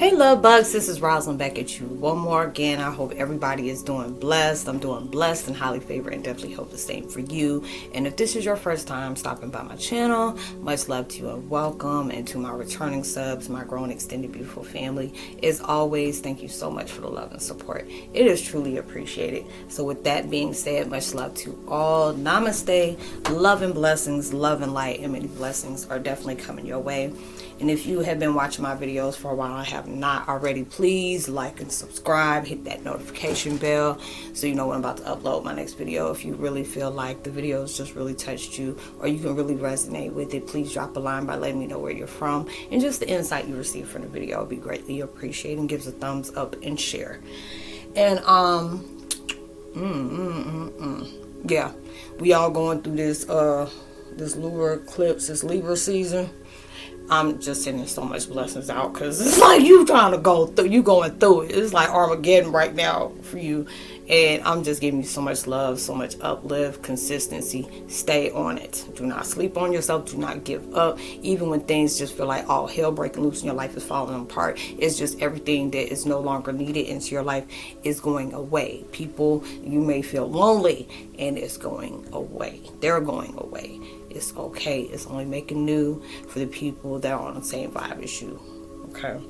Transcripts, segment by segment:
Hey love bugs, this is Roslynn back at you one more again. I hope everybody is doing blessed. I'm doing blessed and highly favored, and definitely hope the same for you. And if this is your first time stopping by my channel, much love to you and welcome. And to my returning subs, my growing extended beautiful family, as always, thank you so much for the love and support. It is truly appreciated. So with that being said, much love to all. Namaste, love and blessings, love and light, and many blessings are definitely coming your way. And if you have been watching my videos for a while and have not already, please like and subscribe, hit that notification bell so you know when I'm about to upload my next video. If you really feel like the videos just really touched you or you can really resonate with it, please drop a line by letting me know where you're from, and just the insight you receive from the video will be greatly appreciated, and gives a thumbs up and share. And yeah, we all going through this this lunar eclipse, this Libra season. I'm just sending so much blessings out, because it's like you trying to go through, you going through it. It's like Armageddon right now for you. And I'm just giving you so much love, so much uplift, consistency. Stay on it. Do not sleep on yourself. Do not give up. Even when things just feel like all hell breaking loose and your life is falling apart. It's just everything that is no longer needed into your life is going away. People, you may feel lonely, and it's going away. They're going away. It's okay. It's only making new for the people that are on the same vibe as you. Okay?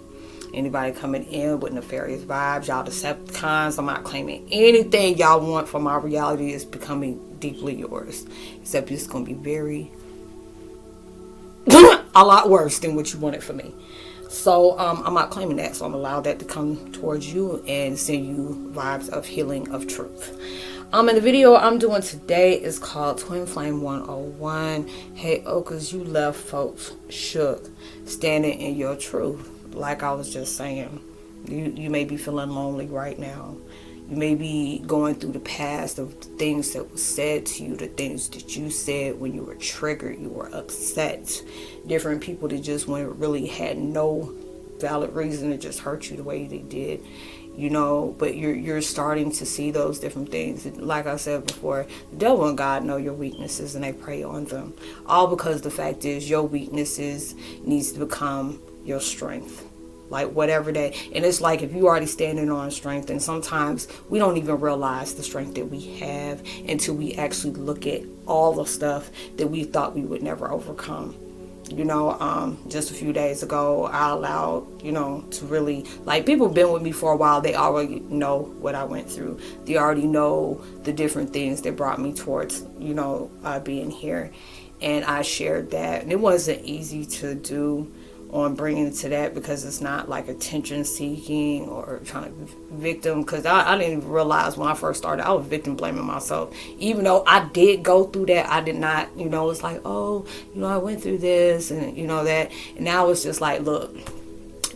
Anybody coming in with nefarious vibes, y'all Decepticons, I'm not claiming anything y'all want from my reality is becoming deeply yours. Except it's going to be very, a lot worse than what you wanted from me. So I'm not claiming that. So I'm allowed that to come towards you and send you vibes of healing, of truth. And the video I'm doing today is called Twin Flame 101. Heyokas, you left folks shook, standing in your truth. Like I was just saying, you may be feeling lonely right now. You may be going through the past of the things that was said to you, the things that you said when you were triggered, you were upset. Different people that just really had no valid reason to just hurt you the way they did. You know, but you're starting to see those different things. Like I said before, the devil and God know your weaknesses and they prey on them. All because the fact is your weaknesses needs to become your strength. Like whatever that, and it's like if you already standing on strength, and sometimes we don't even realize the strength that we have until we actually look at all the stuff that we thought we would never overcome. You know, just a few days ago, I allowed, you know, to really, like, people have been with me for a while. They already know what I went through. They already know the different things that brought me towards, you know, being here. And I shared that. And it wasn't easy to do on bringing it to that, because it's not like attention seeking or trying to be victim, because I didn't even realize when I first started I was victim blaming myself. Even though I did go through that, I did not, you know, it's like, oh, you know, I went through this and you know that, and now it's just like, look,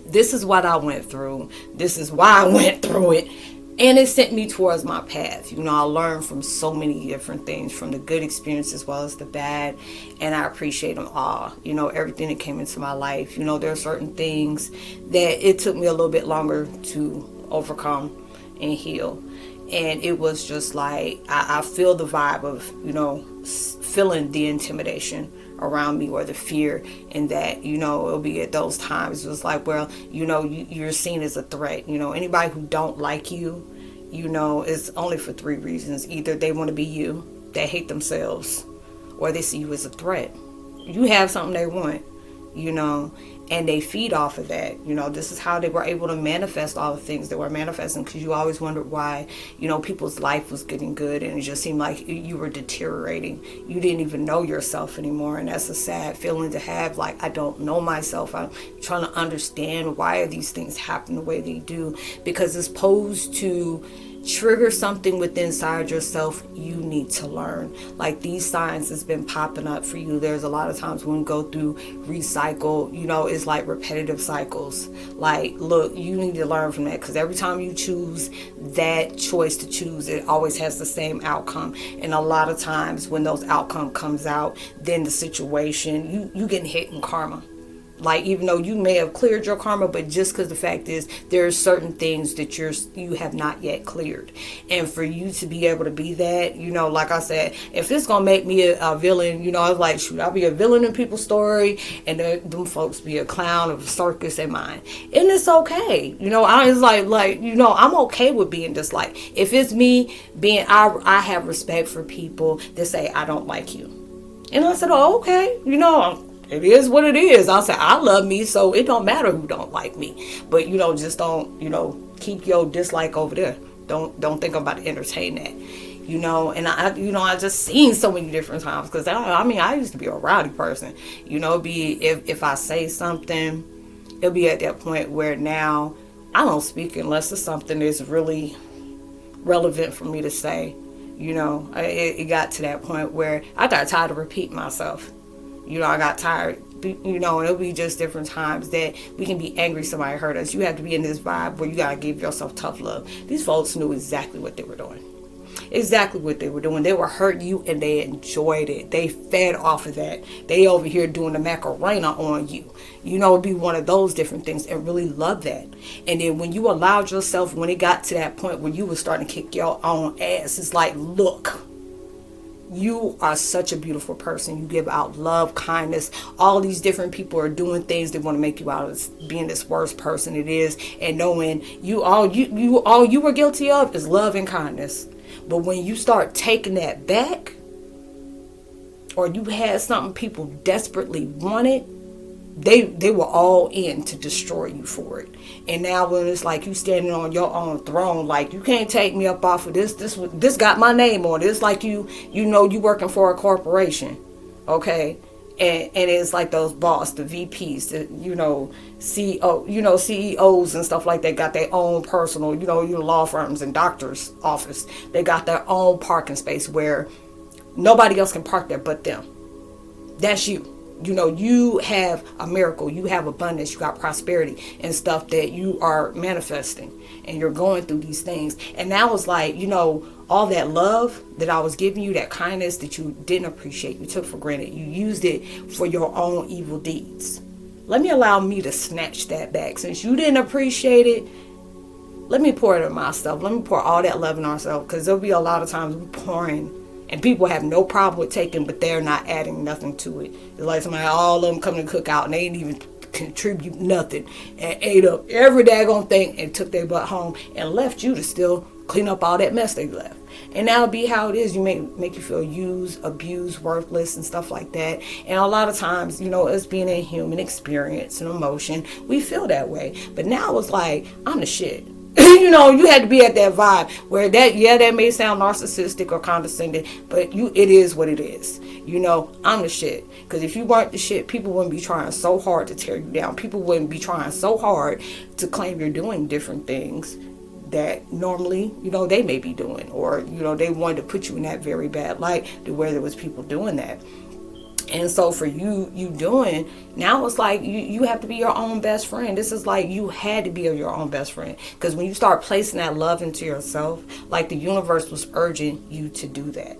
this is what I went through, this is why I went through it, and it sent me towards my path. You know, I learned from so many different things, from the good experience as well as the bad, and I appreciate them all. You know, everything that came into my life. You know, there are certain things that it took me a little bit longer to overcome and heal. And it was just like, I feel the vibe of, you know, feeling the intimidation around me, or the fear, and that, you know, it'll be at those times it was like, well, you know, you're seen as a threat. You know, anybody who don't like you, you know, is only for three reasons. Either they want to be you, they hate themselves, or they see you as a threat. You have something they want, you know, and they feed off of that. You know, this is how they were able to manifest all the things that were manifesting, because you always wondered why, you know, people's life was getting good and it just seemed like you were deteriorating. You didn't even know yourself anymore, and that's a sad feeling to have. Like, I don't know myself. I'm trying to understand why are these things happen the way they do, because it's supposed to trigger something within inside yourself you need to learn. Like, these signs has been popping up for you. There's a lot of times when we go through recycle, you know, it's like repetitive cycles. Like, look, you need to learn from that, because every time you choose that choice to choose, it always has the same outcome. And a lot of times when those outcome comes out, then the situation, you getting hit in karma. Like, even though you may have cleared your karma, but just because the fact is there are certain things that you have not yet cleared. And for you to be able to be that, like I said, if it's going to make me a villain, it's like, shoot, I'll be a villain in people's story and them folks be a clown of a circus in mine. And it's okay. I was I'm okay with being disliked. If it's me I have respect for people that say, I don't like you. And I said, oh, okay, it is what it is. I said, I love me, so it don't matter who don't like me. But, just don't, keep your dislike over there. Don't think I'm about to entertain that. And I just seen so many different times. Because, I used to be a rowdy person. If I say something, it'll be at that point where now I don't speak unless it's something that's really relevant for me to say. It got to that point where I got tired of repeating myself. I got tired, and it'll be just different times that we can be angry somebody hurt us. You have to be in this vibe where you got to give yourself tough love. These folks knew exactly what they were doing. Exactly what they were doing. They were hurting you and they enjoyed it. They fed off of that. They over here doing the Macarena on you. It'd be one of those different things and really love that. And then when you allowed yourself, when it got to that point where you were starting to kick your own ass, it's like, look, you are such a beautiful person. You give out love, kindness. All these different people are doing things that want to make you out as being this worst person it is, and knowing all you were guilty of is love and kindness. But when you start taking that back, or you had something people desperately wanted, they were all in to destroy you for it. And now when it's like you standing on your own throne, like, you can't take me up off of this got my name on it. It's like you working for a corporation, okay? And it's like those boss, the VPs, the CEO, CEOs and stuff like that got their own personal, your law firms and doctors' office. They got their own parking space where nobody else can park there but them. That's you. You have a miracle, you have abundance, you got prosperity and stuff that you are manifesting, and you're going through these things. And now it's like, all that love that I was giving you, that kindness that you didn't appreciate, you took for granted, you used it for your own evil deeds. Allow me to snatch that back. Since you didn't appreciate it, let me pour it in myself. Let me pour all that love in ourselves, because there'll be a lot of times we pouring and people have no problem with taking, but they're not adding nothing to it. It's like somebody, all of them come to cook out and they didn't even contribute nothing and ate up every daggone thing and took their butt home and left you to still clean up all that mess they left. And that'll be how it is. You make you feel used, abused, worthless, and stuff like that. And a lot of times, us being a human experience and emotion, we feel that way. But now it's like, I'm the shit. You had to be at that vibe where that may sound narcissistic or condescending, but it is what it is. I'm the shit. Because if you weren't the shit, people wouldn't be trying so hard to tear you down. People wouldn't be trying so hard to claim you're doing different things that normally, they may be doing, or, they wanted to put you in that very bad light to where there was people doing that. And so for you doing, now it's like you have to be your own best friend. This is like you had to be your own best friend. Because when you start placing that love into yourself, like the universe was urging you to do that.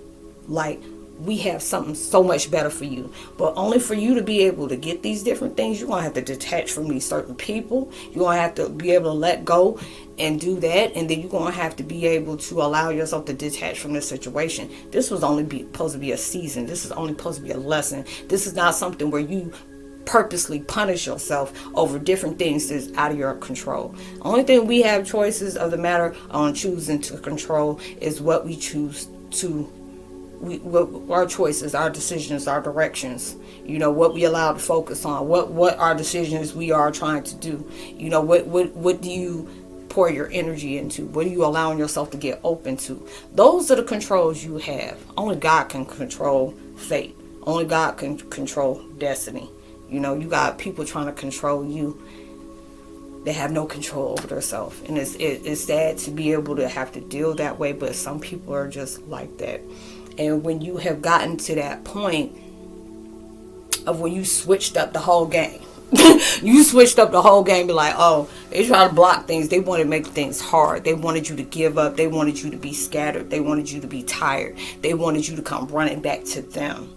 Like, we have something so much better for you. But only for you to be able to get these different things, you're going to have to detach from these certain people. You're going to have to be able to let go and do that. And then you're going to have to be able to allow yourself to detach from this situation. This was only supposed to be a season. This is only supposed to be a lesson. This is not something where you purposely punish yourself over different things that's out of your control. Only thing we have choices of the matter on choosing to control is what we choose to our choices, our decisions, our directions, what we allow to focus on, what our decisions we are trying to do, what do you pour your energy into, what are you allowing yourself to get open to? Those are the controls you have. Only God can control fate. Only God can control destiny. You got people trying to control you. They have no control over themselves, and it's sad to be able to have to deal that way, but some people are just like that. And when you have gotten to that point of when you switched up the whole game, you switched up the whole game, be like, oh, they try to block things. They want to make things hard. They wanted you to give up. They wanted you to be scattered. They wanted you to be tired. They wanted you to come running back to them.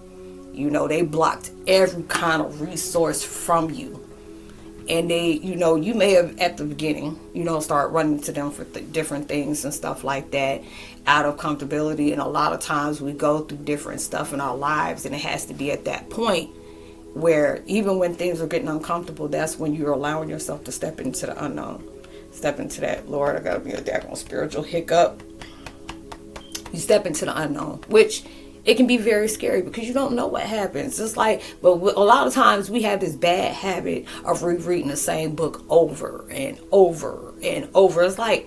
They blocked every kind of resource from you. and they, you may have at the beginning, start running to them for different things and stuff like that out of comfortability. And a lot of times we go through different stuff in our lives, and it has to be at that point where even when things are getting uncomfortable, that's when you're allowing yourself to step into the unknown. Step into that, Lord, I gotta be a daggone spiritual hiccup. You step into the unknown, which it can be very scary because you don't know what happens. It's like, but a lot of times we have this bad habit of rereading the same book over and over and over. It's like,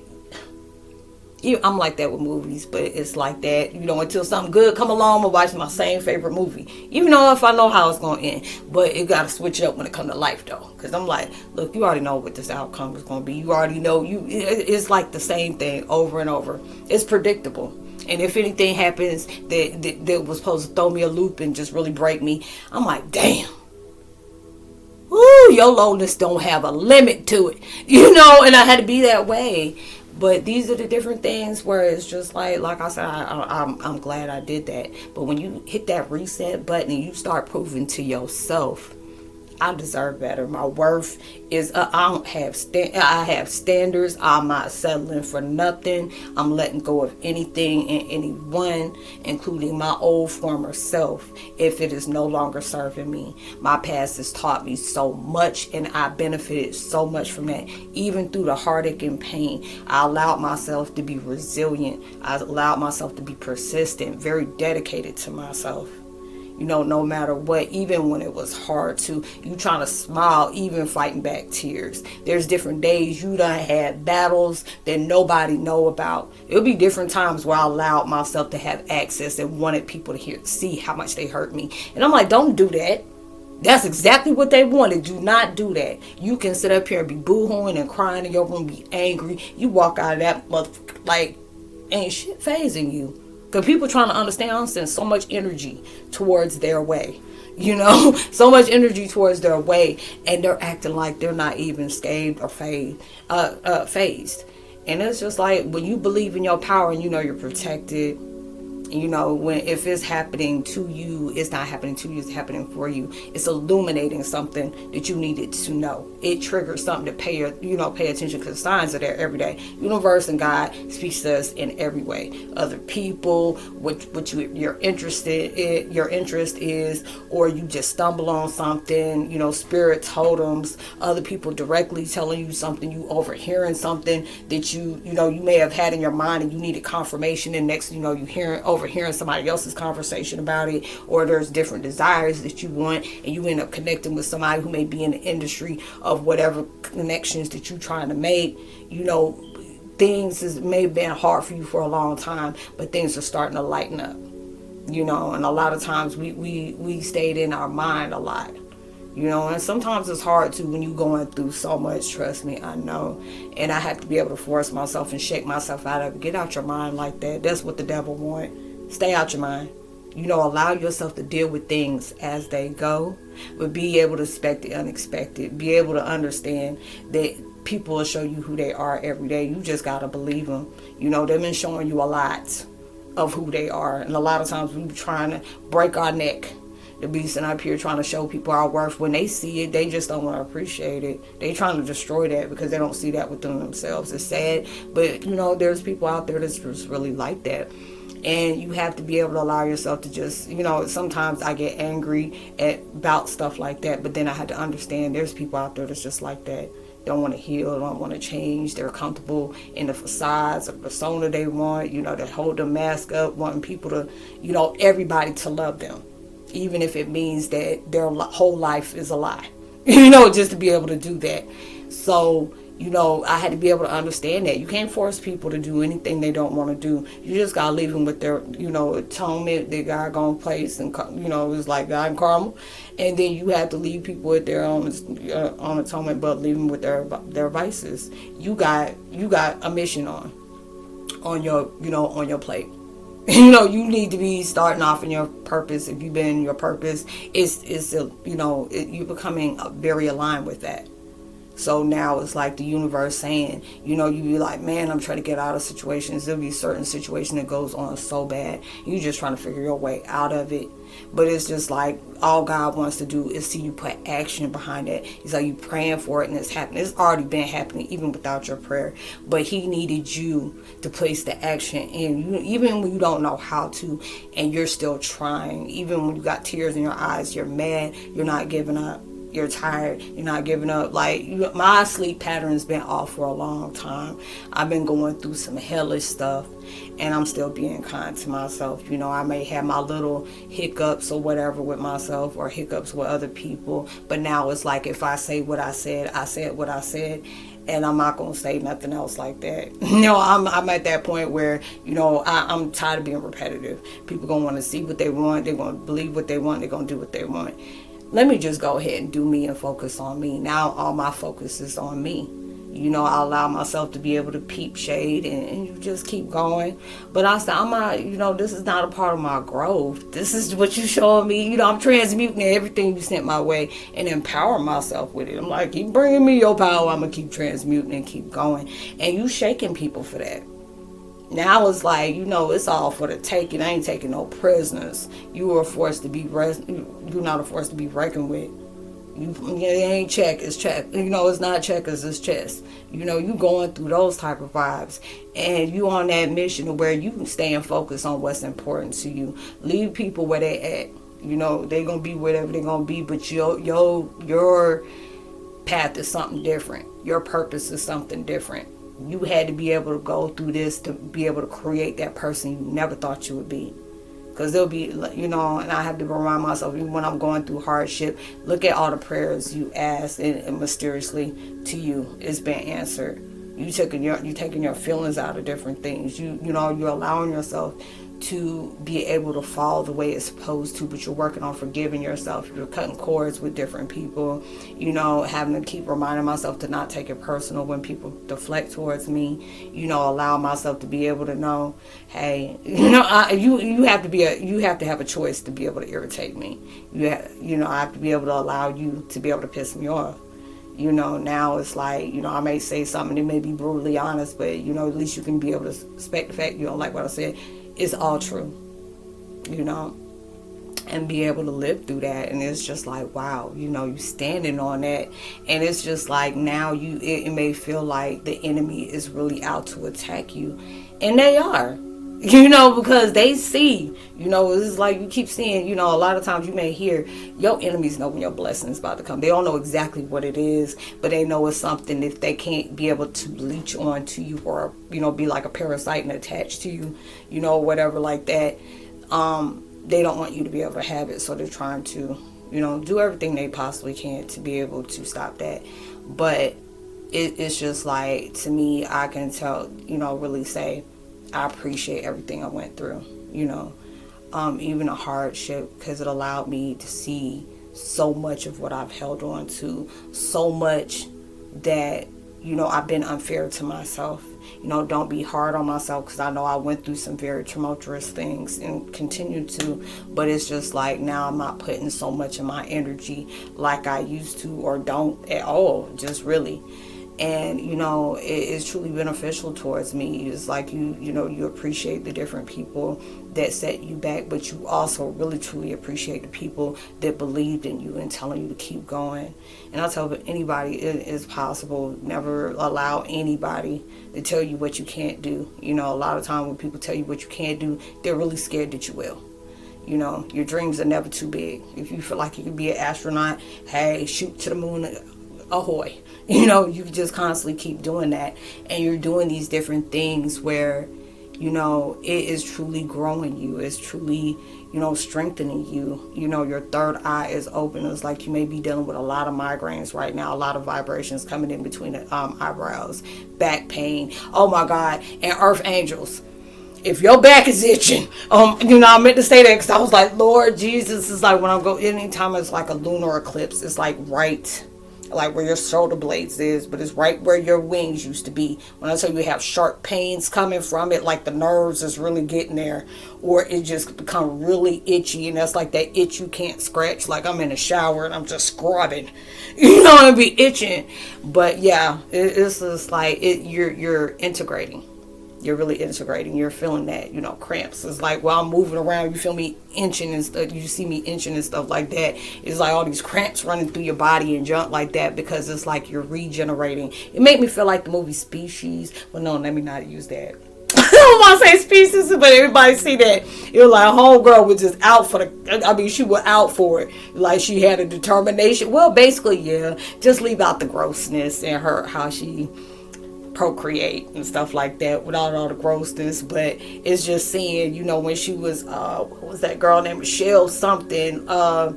I'm like that with movies, but it's like that, until something good come along, I'm watching my same favorite movie, even though if I know how it's going to end. But it got to switch up when it comes to life, though, because I'm like, look, you already know what this outcome is going to be. You already know, it's like the same thing over and over. It's predictable. And if anything happens that was supposed to throw me a loop and just really break me, I'm like, damn. Woo, your lowness don't have a limit to it. And I had to be that way. But these are the different things where it's just like I said, I'm glad I did that. But when you hit that reset button and you start proving to yourself, I deserve better. My worth is, I have standards. I'm not settling for nothing. I'm letting go of anything and anyone, including my old former self, if it is no longer serving me. My past has taught me so much, and I benefited so much from that. Even through the heartache and pain, I allowed myself to be resilient. I allowed myself to be persistent, very dedicated to myself. No matter what, even when it was hard to, you trying to smile, even fighting back tears. There's different days you done had battles that nobody know about. It'll be different times where I allowed myself to have access and wanted people to see how much they hurt me. And I'm like, don't do that. That's exactly what they wanted. Do not do that. You can sit up here and be boo-hooing and crying in your room, be angry. You walk out of that motherfucker like ain't shit phasing you. Because people trying to understand, I'm sending so much energy towards their way. So much energy towards their way. And they're acting like they're not even scathed or phased. And it's just like, when you believe in your power and you're protected, if it's happening to you, it's not happening to you, it's happening for you. It's illuminating something that you needed to know. It triggers something to pay attention, because signs are there every day. Universe and God speaks to us in every way. Other people, your interest is, or you just stumble on something, spirit totems, other people directly telling you something, you overhearing something that you may have had in your mind and you needed confirmation, and next you overhearing somebody else's conversation about it, or there's different desires that you want, and you end up connecting with somebody who may be in the industry of whatever connections that you're trying to make. Things may have been hard for you for a long time, but things are starting to lighten up. And a lot of times we stayed in our mind a lot. And sometimes it's hard to when you're going through so much. Trust me, I know. And I have to be able to force myself and shake myself out of it. Get out your mind like that. That's what the devil wants. Stay out your mind. Allow yourself to deal with things as they go, but be able to expect the unexpected. Be able to understand that people will show you who they are every day. You just got to believe them. They've been showing you a lot of who they are. And a lot of times we be trying to break our neck to be sitting up here trying to show people our worth. When they see it, they just don't want to appreciate it. They trying to destroy that because they don't see that within themselves. It's sad, but there's people out there that's just really like that. And you have to be able to allow yourself to just, sometimes I get angry about stuff like that, but then I had to understand there's people out there that's just like that. Don't want to heal, don't want to change. They're comfortable in the facades of persona they want, they hold the mask up, wanting people to, everybody to love them, even if it means that their whole life is a lie, just to be able to do that. So, I had to be able to understand that. You can't force people to do anything they don't want to do. You just got to leave them with their, atonement that God gonna place, and, it's like God and karma. And then you have to leave people with their own atonement, but leave them with their vices. You got a mission on your plate. You need to be starting off in your purpose. If you've been in your purpose, you're becoming very aligned with that. So now it's like the universe saying, you be like, man, I'm trying to get out of situations. There'll be a certain situation that goes on so bad. You just trying to figure your way out of it. But it's just like all God wants to do is see you put action behind it. He's like, you praying for it and it's happening. It's already been happening even without your prayer. But he needed you to place the action in. Even when you don't know how to and you're still trying. Even when you got tears in your eyes, you're mad, you're not giving up. You're tired, you're not giving up. Like, my sleep pattern's been off for a long time. I've been going through some hellish stuff, and I'm still being kind to myself. I may have my little hiccups or whatever with myself, or hiccups with other people, but now it's like, if I say what I said what I said, and I'm not going to say nothing else like that. I'm at that point where, I'm tired of being repetitive. People going to want to see what they want. They're going to believe what they want. They're going to do what they want. Let me just go ahead and do me and focus on me. Now all my focus is on me. I allow myself to be able to peep shade and you just keep going. But I said, I'm not, this is not a part of my growth. This is what you showing me. I'm transmuting everything you sent my way and empower myself with it. I'm like, keep bringing me your power. I'm going to keep transmuting and keep going. And you shaking people for that. Now it's like, it's all for the taking. I ain't taking no prisoners. You are a force to be you're not a force to be reckoned with. It ain't check, it's check. It's not checkers, it's chess. You going through those type of vibes. And you on that mission where you staying focused on what's important to you. Leave people where they at. They gonna be whatever they gonna be, but your path is something different. Your purpose is something different. You had to be able to go through this to be able to create that person you never thought you would be. Because there'll be, and I have to remind myself, even when I'm going through hardship, look at all the prayers you asked and mysteriously to you, it's been answered. You taking your feelings out of different things. You're allowing yourself to be able to fall the way it's supposed to, but you're working on forgiving yourself. You're cutting cords with different people, having to keep reminding myself to not take it personal when people deflect towards me, allow myself to be able to know, hey, you have to have a choice to be able to irritate me. I have to be able to allow you to be able to piss me off. Now it's like, I may say something that may be brutally honest, but, at least you can be able to respect the fact you don't like what I said. It's all true, and be able to live through that. And it's just like, wow, you standing on that. And it's just like, now it may feel like the enemy is really out to attack you. And they are. Because they see, it's like you keep seeing, a lot of times you may hear your enemies know when your blessing is about to come. They don't know exactly what it is, but they know it's something. If they can't be able to leech on to you or, be like a parasite and attach to you, whatever like that, they don't want you to be able to have it. So they're trying to, do everything they possibly can to be able to stop that. But it's just like, to me, I can tell, really say, I appreciate everything I went through, even a hardship, because it allowed me to see so much of what I've held on to, so much that, I've been unfair to myself. Don't be hard on myself, because I know I went through some very tumultuous things and continue to, but it's just like, now I'm not putting so much of my energy like I used to, or don't at all, just really. And, it is truly beneficial towards me. It's like you appreciate the different people that set you back, but you also really truly appreciate the people that believed in you and telling you to keep going. And I tell anybody it is possible. Never allow anybody to tell you what you can't do. A lot of time when people tell you what you can't do, they're really scared that you will. Your dreams are never too big. If you feel like you could be an astronaut, hey, shoot to the moon, ahoy. You just constantly keep doing that, and you're doing these different things where it is truly growing you. It's truly strengthening you. Your third eye is open. It's like you may be dealing with a lot of migraines right now, a lot of vibrations coming in between the eyebrows, back pain, oh my God, and earth angels. If your back is itching, I meant to say that because I was like, Lord Jesus, it's like when I go, anytime it's like a lunar eclipse, it's like right like where your shoulder blades is, but it's right where your wings used to be. When I tell you have sharp pains coming from it, like the nerves is really getting there, or it just become really itchy, and that's like that itch you can't scratch. Like I'm in the shower and I'm just scrubbing, and be itching. But yeah, it's just like you're integrating. You're really integrating. You're feeling that, cramps. It's like while I'm moving around, you feel me inching and stuff. You see me inching and stuff like that. It's like all these cramps running through your body and junk like that, because it's like you're regenerating. It made me feel like the movie Species. Well, no, let me not use that. I don't want to say Species, but everybody see that. It was like homegirl was just out for she was out for it. Like she had a determination. Well, basically, yeah. Just leave out the grossness and how she procreate and stuff like that without all the grossness. But it's just seeing, when she was what was that girl named Michelle something, oh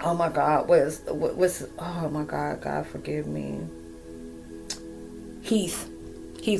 my god, what's oh my god forgive me, Heath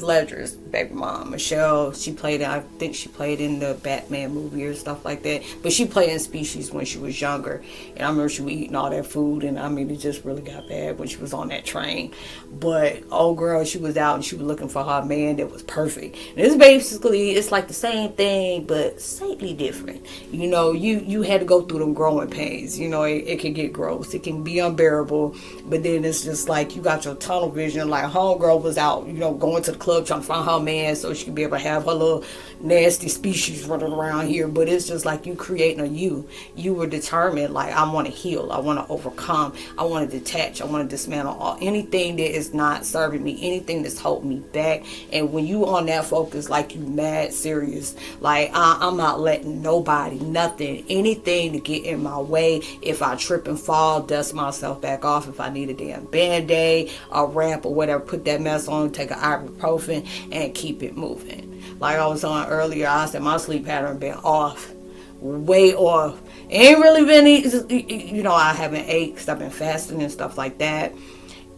Ledger's baby mom, Michelle. I think she played in the Batman movie or stuff like that. But she played in Species when she was younger. And I remember she was eating all that food. And it just really got bad when she was on that train. But old girl, she was out and she was looking for her man that was perfect. And it's like the same thing, but slightly different. You had to go through them growing pains. It can get gross. It can be unbearable. But then it's just like you got your tunnel vision. Like homegirl was out, going to the club trying to find her man so she could be able to have her little nasty species running around here. But it's just like you creating a you were determined, like I want to heal, I want to overcome, I want to detach, I want to dismantle anything that is not serving me, anything that's holding me back. And when you on that focus, like you mad serious, like I'm not letting nobody, nothing, anything to get in my way. If I trip and fall, dust myself back off. If I need a damn band-aid, a wrap or whatever, put that mess on, take an ibuprofen and keep it moving. Like I was on earlier, I said my sleep pattern been off, way off. It ain't really been, I haven't ate because I've been fasting and stuff like that.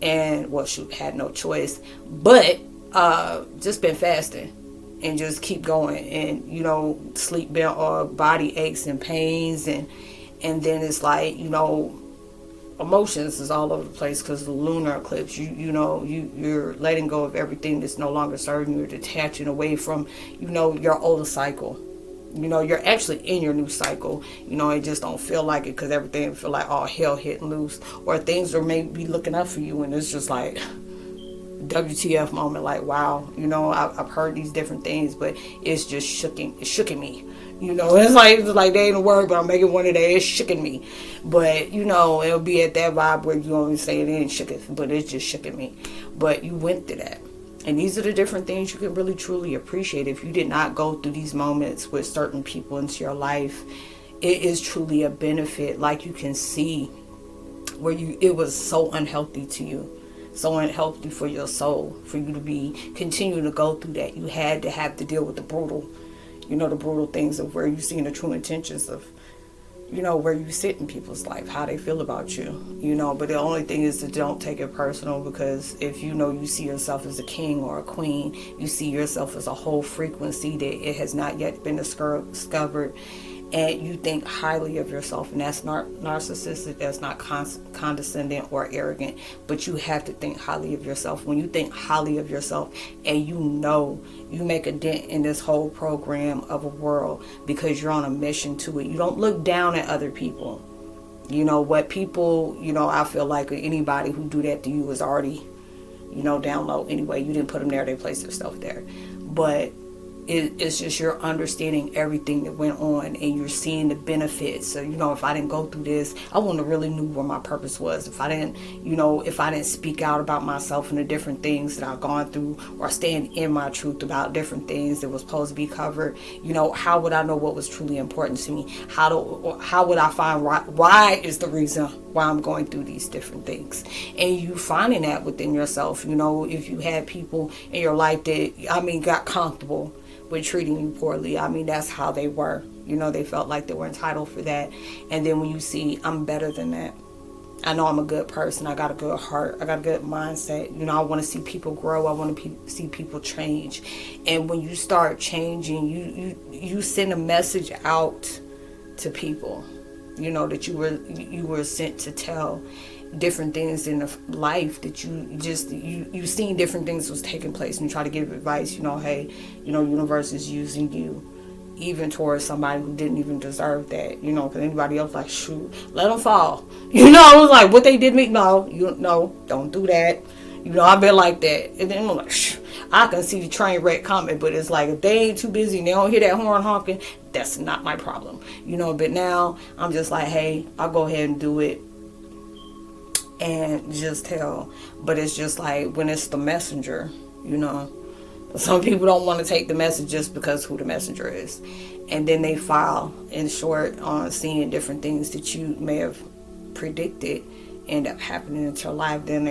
And had no choice, but just been fasting and just keep going. And sleep been off, body aches and pains, and then it's like emotions is all over the place because the lunar eclipse. You're letting go of everything that's no longer serving you. You're detaching away from your old cycle. You're actually in your new cycle. It just don't feel like it because everything feel like all hell hitting loose, or things are maybe looking up for you and it's just like WTF moment. Like wow, I've heard these different things, but it's just shooking me. It's like they ain't a word, but I'm making one today. It's shooking me. But, it'll be at that vibe where you only say it ain't shooking, but it's just shooking me. But you went through that. And these are the different things you can really, truly appreciate. If you did not go through these moments with certain people into your life, it is truly a benefit. Like you can see where it was so unhealthy to you. So unhealthy for your soul. For you to continue to go through that. You had to have to deal with the brutal things of where you see the true intentions of, where you sit in people's life, how they feel about you, but the only thing is to don't take it personal, because if you see yourself as a king or a queen, you see yourself as a whole frequency that it has not yet been discovered, and you think highly of yourself, and that's not narcissistic, that's not condescending or arrogant, but you have to think highly of yourself. When you think highly of yourself and you make a dent in this whole program of a world because you're on a mission to it. You don't look down at other people. What people, I feel like anybody who do that to you is already, down low anyway. You didn't put them there, they placed themselves there. But it's just you're understanding everything that went on and you're seeing the benefits. So, if I didn't go through this, I wouldn't have really knew where my purpose was. If I didn't speak out about myself and the different things that I've gone through, or stand in my truth about different things that was supposed to be covered, how would I know what was truly important to me? How would I find why is the reason why I'm going through these different things? And you finding that within yourself, if you had people in your life that, got comfortable with treating you poorly. That's how they were. They felt like they were entitled for that. And then when you see, I'm better than that. I know I'm a good person. I got a good heart. I got a good mindset. I want to see people grow. I want to see people change. And when you start changing, you send a message out to people, that you were sent to tell. different things in life that you've seen different things was taking place, and you try to give advice, hey, universe is using you even towards somebody who didn't even deserve that, because anybody else like, shoot, let them fall. It was like, what they did to me, no, don't do that. I've been like that. And then I'm like, I can see the train wreck coming, but it's like, if they ain't too busy and they don't hear that horn honking, that's not my problem. But now I'm just like, hey, I'll go ahead and do it and just tell. But it's just like, when it's the messenger, some people don't want to take the message just because who the messenger is. And then they file in short on seeing different things that you may have predicted end up happening in your life. Then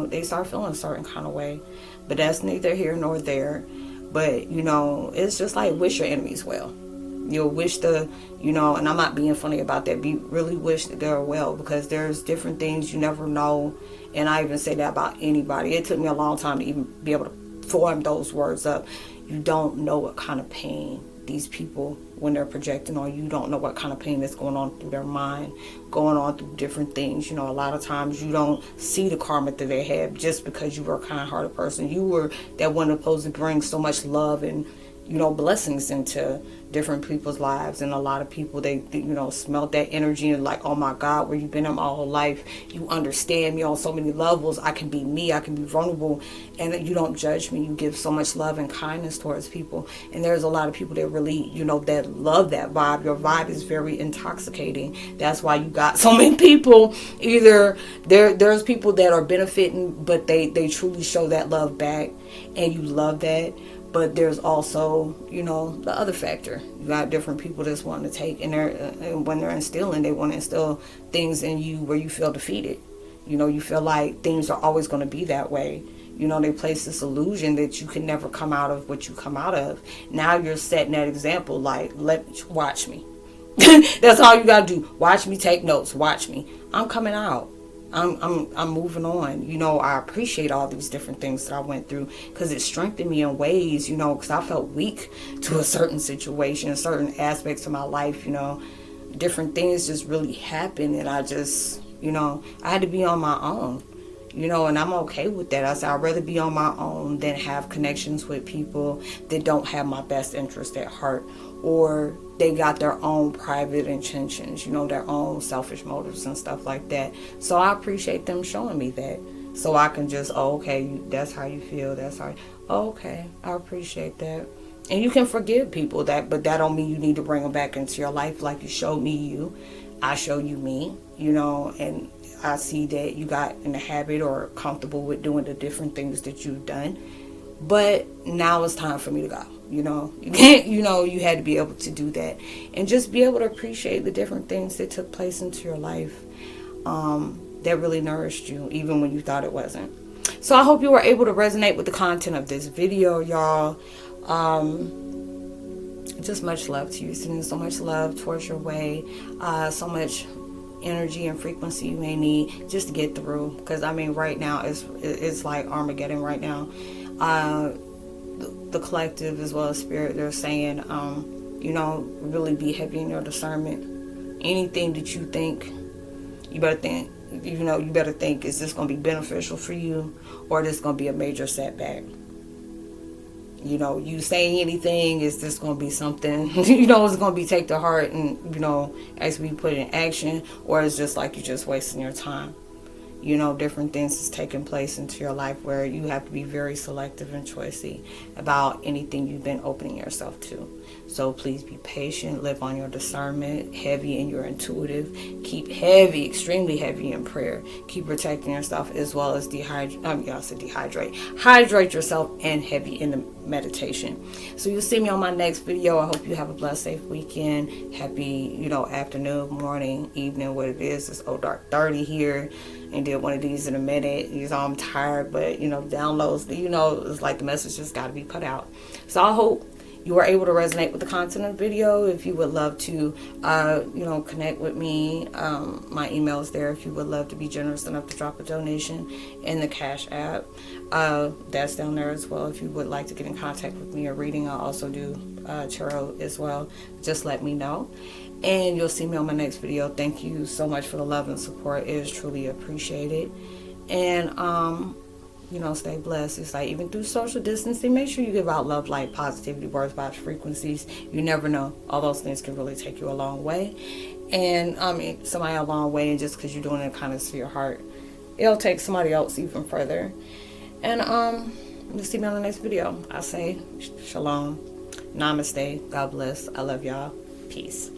they start feeling a certain kind of way. But that's neither here nor there. But it's just like, wish your enemies well. You'll wish and I'm not being funny about that, really wish that they're well, because there's different things you never know. And I even say that about anybody. It took me a long time to even be able to form those words up. You don't know what kind of pain these people, when they're projecting on you, don't know what kind of pain is going on through their mind, going on through different things. A lot of times you don't see the karma that they have just because you were a kind-hearted person. You were that one supposed to bring so much love and blessings into different people's lives. And a lot of people, they smelt that energy and like, oh my God, where you been in my whole life, you understand me on so many levels. I can be me, I can be vulnerable, and you don't judge me. You give so much love and kindness towards people. And there's a lot of people that really that love that vibe. Your vibe is very intoxicating. That's why you got so many people. Either there's people that are benefiting, but they truly show that love back, and you love that. But there's also, the other factor. You got different people that's wanting to take, and when they're instilling, they want to instill things in you where you feel defeated. You feel like things are always going to be that way. They place this illusion that you can never come out of what you come out of. Now you're setting that example, like, watch me. That's all you got to do. Watch me, take notes, watch me. I'm coming out. I'm moving on. I appreciate all these different things that I went through, because it strengthened me in ways, because I felt weak to a certain situation, certain aspects of my life. Different things just really happened, and I just, I had to be on my own. And I'm okay with that. I said, I'd rather be on my own than have connections with people that don't have my best interest at heart, or they got their own private intentions, their own selfish motives and stuff like that. So I appreciate them showing me that. So I can just, okay, that's how you feel. Okay, I appreciate that. And you can forgive people, but that don't mean you need to bring them back into your life. Like, you showed me you, I show you me, and I see that you got in the habit or comfortable with doing the different things that you've done. But now it's time for me to go. You can't, you had to be able to do that, and just be able to appreciate the different things that took place into your life that really nourished you, even when you thought it wasn't. So I hope you were able to resonate with the content of this video, y'all. Just much love to you. Sending so much love towards your way. So much energy and frequency you may need just to get through. Because, right now it's like Armageddon right now. The collective as well as spirit, they're saying, really be heavy in your discernment. Anything that you think, you better think, is this going to be beneficial for you, or is this going to be a major setback? You saying anything, is this going to be something, it's going to be take to heart and, actually put in action, or it's just like you're just wasting your time. Different things is taking place into your life where you have to be very selective and choicey about anything you've been opening yourself to. So please be patient, live on your discernment, heavy in your intuitive, keep heavy, extremely heavy in prayer, keep protecting yourself, as well as hydrate yourself, and heavy in the meditation. So you'll see me on my next video. I hope you have a blessed, safe weekend. Happy, afternoon, morning, evening, what it is. It's dark 30 here. And did one of these in a minute. I'm tired, but downloads, it's like the message just got to be put out. So I hope you were able to resonate with the content of the video. If you would love to connect with me, my email is there. If you would love to be generous enough to drop a donation in the Cash app, that's down there as well. If you would like to get in contact with me or reading, I also do tarot as well. Just let me know. And you'll see me on my next video. Thank you so much for the love and support. It is truly appreciated. And you know, stay blessed. It's like, even through social distancing, make sure you give out love, light, positivity, words, vibes, frequencies. You never know. All those things can really take you a long way. And somebody a long way, and just because you're doing it kind of to your heart, it'll take somebody else even further. And you'll see me on the next video. I say shalom, namaste, God bless. I love y'all. Peace.